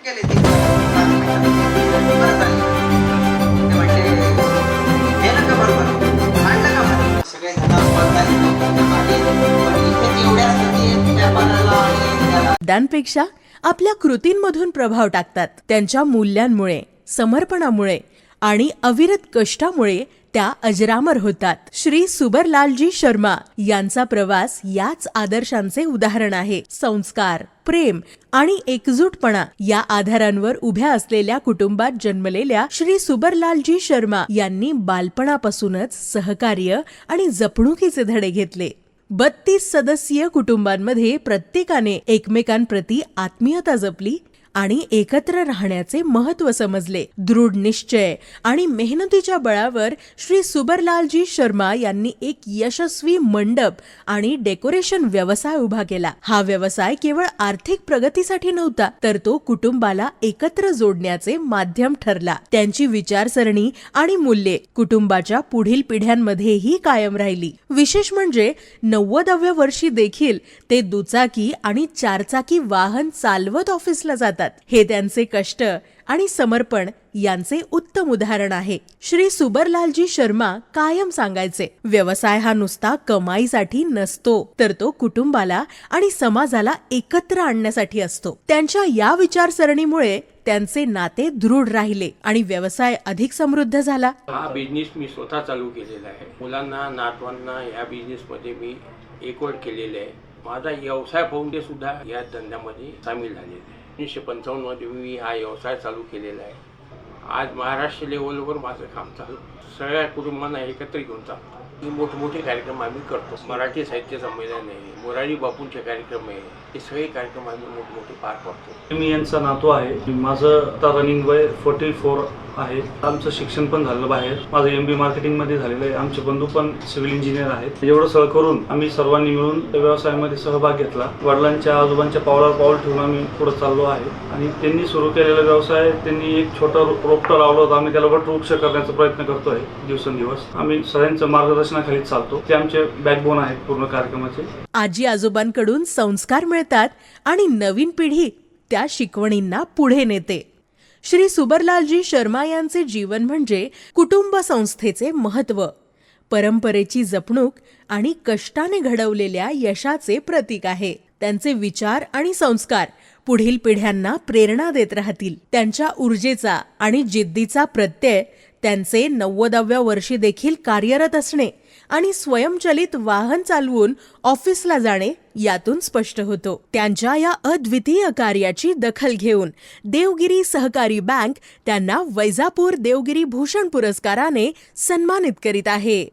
गेले ते 5 मिनिटात परत आले. ते म्हटले, "नेलं का बरोबर? आणलं का म्हणे?" सगळे जण पळताय नोकरीच्या मागे. पण इथे तेवढ्यासाठी व्यापाराला आणि त्याला शब्दांपेक्षा आपल्या कृतींमधून प्रभाव टाकतात. त्यांच्या मूल्यांमुळे, समर्पणामुळे आणि अविरत कष्टामुळे त्या अजरामर होतात. श्री सुबरलालजी शर्मा यांचा प्रवास याच आदर्शांचे उदाहरण आहे. संस्कार, प्रेम आणि एकजूटपणा या आधारांवर उभ्या असलेल्या कुटुंबात जन्मलेल्या श्री सुबरलालजी शर्मा यांनी बालपणापासूनच सहकार्य आणि जपणुकीचे धडे घेतले. 32 सदस्यीय कुटुंबांमध्ये प्रत्येकाने एकमेकांप्रती आत्मीयता जपली आणि एकत्र राहण्याचे महत्त्व समजले. दृढ निश्चय आणि मेहनतीच्या बळावर श्री सुबरलालजी शर्मा यांनी एक यशस्वी मंडप आणि डेकोरेशन व्यवसाय उभा केला. हा व्यवसाय केवळ आर्थिक प्रगतीसाठी नव्हता, तर तो कुटुंबाला एकत्र जोडण्याचे माध्यम ठरला. त्यांची विचारसरणी आणि मूल्ये कुटुंबाच्या पुढील पिढ्यांमध्येही कायम राहिली. विशेष म्हणजे 90व्या वर्षी देखील ते दुचाकी आणि चारचाकी वाहन चालवत ऑफिसला जातात. हे त्यांचे कष्ट आणि समर्पण यांचे उत्तम उदाहरण आहे. श्री सुबरलालजी शर्मा कायम सांगायचे, व्यवसाय हा नुसता कमाईसाठी नसतो, तर तो कुटुंबाला आणि समाजाला एकत्र आणण्यासाठी असतो. त्यांच्या या विचारसरणीमुळे त्यांचे नाते दृढ राहिले आणि व्यवसाय अधिक समृद्ध झाला. हा बिझनेस मी स्वतः चालू केलेला आहे. मुलांना, नातवांना या बिझनेसमध्ये मी एकवट केलेले आहे. माझा व्यवसाय पाहून ते सुद्धा या धंद्यामध्ये सामील झालेले आहे. 1955 मध्ये मी हा व्यवसाय चालू केलेला आहे. आज महाराष्ट्र लेवलवर माझं काम चालू. सगळ्या कुटुंबांना एकत्र घेऊन चालतो. मोठमोठे कार्यक्रम आम्ही करतो. मराठी साहित्य संमेलन आहे, मोरारी बापूंचे कार्यक्रम आहे, हे सगळे कार्यक्रम आम्ही मोठमोठे पार पाडतो. मी यांचा नातू आहे. माझं आता रनिंग वय 44 आहे. आमचं शिक्षण पण झालं बाहेर. माझं MBA मार्केटिंगमध्ये झालेलं आहे. आमचे बंधू पण सिव्हिल इंजिनियर आहेत. एवढं सगळं करून आम्ही सर्वांनी मिळून व्यवसायामध्ये सहभाग घेतला. वडिलांच्या आजोबांच्या पावलावर पाऊल ठेवून आम्ही पुढे चाललो आहे. आणि त्यांनी सुरू केलेला व्यवसाय, त्यांनी एक छोटं रोपटं लावलं होतं. आम्ही त्याला वटवृक्ष करण्याचा प्रयत्न करतोय दिवसेंदिवस. आम्ही सगळ्यांचं मार्गदर्शनाखाली चालतो. ते आमचे बॅकबोन आहेत पूर्ण कार्यक्रमाचे. आजी आजोबांकडून संस्कार मिळतात आणि नवीन पिढी त्या शिकवणींना पुढे नेते. श्री सुबरलालजी शर्मा यांचे जीवन म्हणजे कुटुंब संस्थेचे महत्त्व, परंपरेची जपणूक आणि कष्टाने घडवलेल्या यशाचे प्रतीक आहे. त्यांचे विचार आणि संस्कार पुढील पिढ्यांना प्रेरणा देत राहतील. त्यांच्या ऊर्जेचा आणि जिद्दीचा प्रत्यय त्यांचे 90व्या वर्षी देखील कार्यरत असणे आणि स्वयंचलित वाहन चालवून ऑफिसला जाणे यातून स्पष्ट होतो. त्यांच्या या अद्वितीय कार्याची दखल घेऊन देवगिरी सहकारी बँक त्यांना वैजापूर देवगिरी भूषण पुरस्काराने सन्मानित करीत आहे.